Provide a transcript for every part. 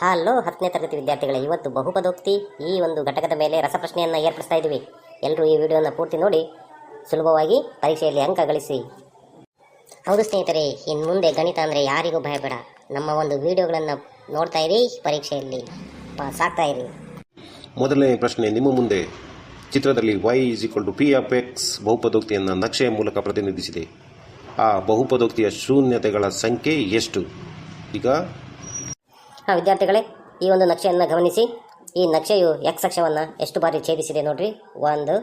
Hello 10ನೇ ತರಗತಿ ವಿದ್ಯಾರ್ಥಿಗಳೇ, ಇವತ್ತು ಬಹುಪದೋಕ್ತಿ ಈ ಒಂದು ಘಟಕದ ಮೇಲೆ ರಸಪ್ರಶ್ನೆಯನ್ನು ಏರ್ಪಡಿಸ್ತಾ ಇದ್ದೀವಿ. ಎಲ್ಲರೂ ಈ ವಿಡಿಯೋನ ಪೂರ್ತಿ ನೋಡಿ ಸುಲಭವಾಗಿ ಪರೀಕ್ಷೆಯಲ್ಲಿ ಅಂಕ ಗಳಿಸಿ. ಹೌದು ಸ್ನೇಹಿತರೆ, ಇನ್ನು ಮುಂದೆ ಗಣಿತ ಅಂದರೆ ಯಾರಿಗೂ ಭಯಬೇಡ. ನಮ್ಮ ಒಂದು ವಿಡಿಯೋಗಳನ್ನು ನೋಡ್ತಾ ಇರಿ, ಪರೀಕ್ಷೆಯಲ್ಲಿ ಸಾಕ್ತಾ ಇರಿ. ಮೊದಲನೇ ಪ್ರಶ್ನೆ ನಿಮ್ಮ ಮುಂದೆ. ಚಿತ್ರದಲ್ಲಿ y = p of x ಬಹುಪದೋಕ್ತಿಯನ್ನು ನಕ್ಷೆಯ ಮೂಲಕ ಪ್ರತಿನಿಧಿಸಿದೆ. ಆ ಬಹುಪದೋಕ್ತಿಯ ಶೂನ್ಯತೆಗಳ ಸಂಖ್ಯೆ ಎಷ್ಟು? ಈಗ ವಿದ್ಯಾರ್ಥಿಗಳೇ, ಈ ಒಂದು ನಕ್ಷೆಯನ್ನು ಗಮನಿಸಿ. ಈ ನಕ್ಷೆಯು ಎಕ್ಸ್ ಅಕ್ಷವನ್ನು ಎಷ್ಟು ಬಾರಿ ಛೇದಿಸಿದೆ ನೋಡ್ರಿ. 1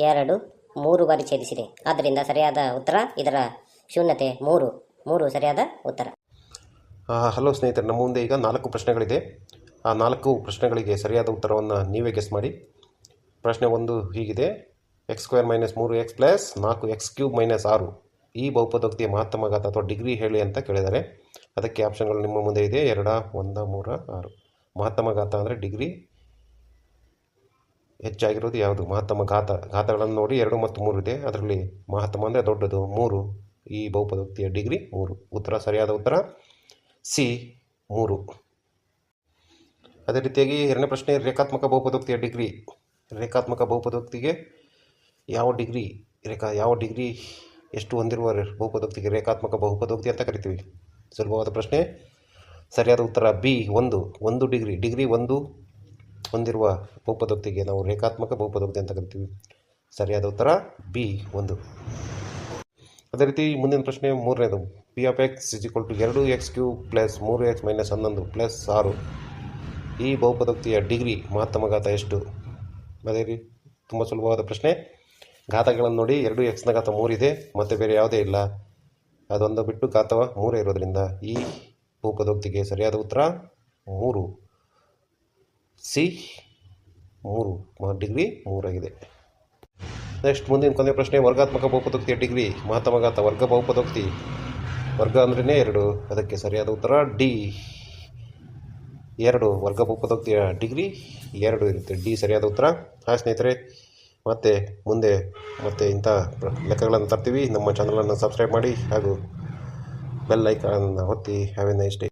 2 3 ಬಾರಿ ಛೇದಿಸಿದೆ. ಆದ್ದರಿಂದ ಸರಿಯಾದ ಉತ್ತರ, ಇದರ ಶೂನ್ಯತೆ 3 ಸರಿಯಾದ ಉತ್ತರ. ಹಲೋ ಸ್ನೇಹಿತರೆ, ನಮ್ಮ ಮುಂದೆ ಈಗ 4 ಪ್ರಶ್ನೆಗಳಿದೆ. ಆ 4 ಪ್ರಶ್ನೆಗಳಿಗೆ ಸರಿಯಾದ ಉತ್ತರವನ್ನು ನೀವೇ ಗೆಸ್ ಮಾಡಿ. ಪ್ರಶ್ನೆ 1 ಹೀಗಿದೆ: x² - 3x + 4x³ - 6 ಈ ಬಹುಪದೋಕ್ತಿಯ ಮಹತ್ತಮ ಘಾತ ಅಥವಾ ಡಿಗ್ರಿ ಹೇಳಿ ಅಂತ ಕೇಳಿದ್ದಾರೆ. ಅದಕ್ಕೆ ಆಪ್ಷನ್ಗಳು ನಿಮ್ಮ ಮುಂದೆ ಇದೆ: 2, 1, 3, 6. ಮಹತ್ತಮ ಘಾತ ಅಂದರೆ ಡಿಗ್ರಿ ಹೆಚ್ಚಾಗಿರೋದು ಯಾವುದು? ಮಹತ್ತಮ ಘಾತಗಳನ್ನು ನೋಡಿ 2 ಮತ್ತು 3 ಇದೆ. ಅದರಲ್ಲಿ ಮಹತ್ತಮ ಅಂದರೆ ದೊಡ್ಡದು 3. ಈ ಬಹುಪದೋಕ್ತಿಯ ಡಿಗ್ರಿ 3. ಸರಿಯಾದ ಉತ್ತರ ಸಿ 3. ಅದೇ ರೀತಿಯಾಗಿ ಎರಡನೇ ಪ್ರಶ್ನೆ: ರೇಖಾತ್ಮಕ ಬಹುಪದೋಕ್ತಿಯ ಡಿಗ್ರಿ. ರೇಖಾತ್ಮಕ ಬಹುಪದೋಕ್ತಿಗೆ ಯಾವ ಡಿಗ್ರಿ ಎಷ್ಟು ಹೊಂದಿರುವ ಬಹುಪದೋಕ್ತಿಗೆ ರೇಖಾತ್ಮಕ ಬಹುಪದೋಕ್ತಿ ಅಂತ ಕರಿತೀವಿ? ಸುಲಭವಾದ ಪ್ರಶ್ನೆ. ಸರಿಯಾದ ಉತ್ತರ ಬಿ 1 ಡಿಗ್ರಿ 1 ಹೊಂದಿರುವ ಬಹುಪದೋಕ್ತಿಗೆ ನಾವು ರೇಖಾತ್ಮಕ ಬಹುಪದೋಕ್ತಿ ಅಂತ ಕರಿತೀವಿ. ಸರಿಯಾದ ಉತ್ತರ ಬಿ 1. ಅದೇ ರೀತಿ ಮುಂದಿನ ಪ್ರಶ್ನೆ 3ನೇದು: p of x = 2x³ + 3x - 11 + 6 ಈ ಬಹುಪದೋಕ್ತಿಯ ಡಿಗ್ರಿ ಮಹತ್ತಮ ಘಾತ ಎಷ್ಟು? ಅದೇ ರೀತಿ ತುಂಬ ಸುಲಭವಾದ ಪ್ರಶ್ನೆ. ಘಾತಗಳನ್ನು ನೋಡಿ. 2x³ ಇದೆ, ಮತ್ತು ಬೇರೆ ಯಾವುದೇ ಇಲ್ಲ. ಅದೊಂದು ಬಿಟ್ಟು ಘಾತವ 3 ಇರೋದ್ರಿಂದ ಈ ಬಹುಪದೋಕ್ತಿಗೆ ಸರಿಯಾದ ಉತ್ತರ 3 ಸಿ 3 ಡಿಗ್ರಿ 3 ಆಗಿದೆ. ನೆಕ್ಸ್ಟ್ ಮುಂದಿನ ಕೊನೆಯ ಪ್ರಶ್ನೆ: ವರ್ಗಾತ್ಮಕ ಬಹುಪದೋಕ್ತಿಯ ಡಿಗ್ರಿ ಮಹತ್ತಮ ಘಾತ. ವರ್ಗ ಬಹುಪದೋಕ್ತಿ, ವರ್ಗ ಅಂದ್ರೇ 2. ಅದಕ್ಕೆ ಸರಿಯಾದ ಉತ್ತರ ಡಿ 2. ವರ್ಗ ಬಹುಪದೋಕ್ತಿಯ ಡಿಗ್ರಿ 2 ಇರುತ್ತೆ. ಡಿ ಸರಿಯಾದ ಉತ್ತರ. ಸ್ನೇಹಿತರೆ, ಮುಂದೆ ಇಂಥ ಲೆಕ್ಕಗಳನ್ನು ತರ್ತೀವಿ. ನಮ್ಮ ಚಾನಲನ್ನು ಸಬ್ಸ್ಕ್ರೈಬ್ ಮಾಡಿ ಹಾಗೂ ಬೆಲ್ ಐಕಾನ್ ಒತ್ತಿ. Have A nice day.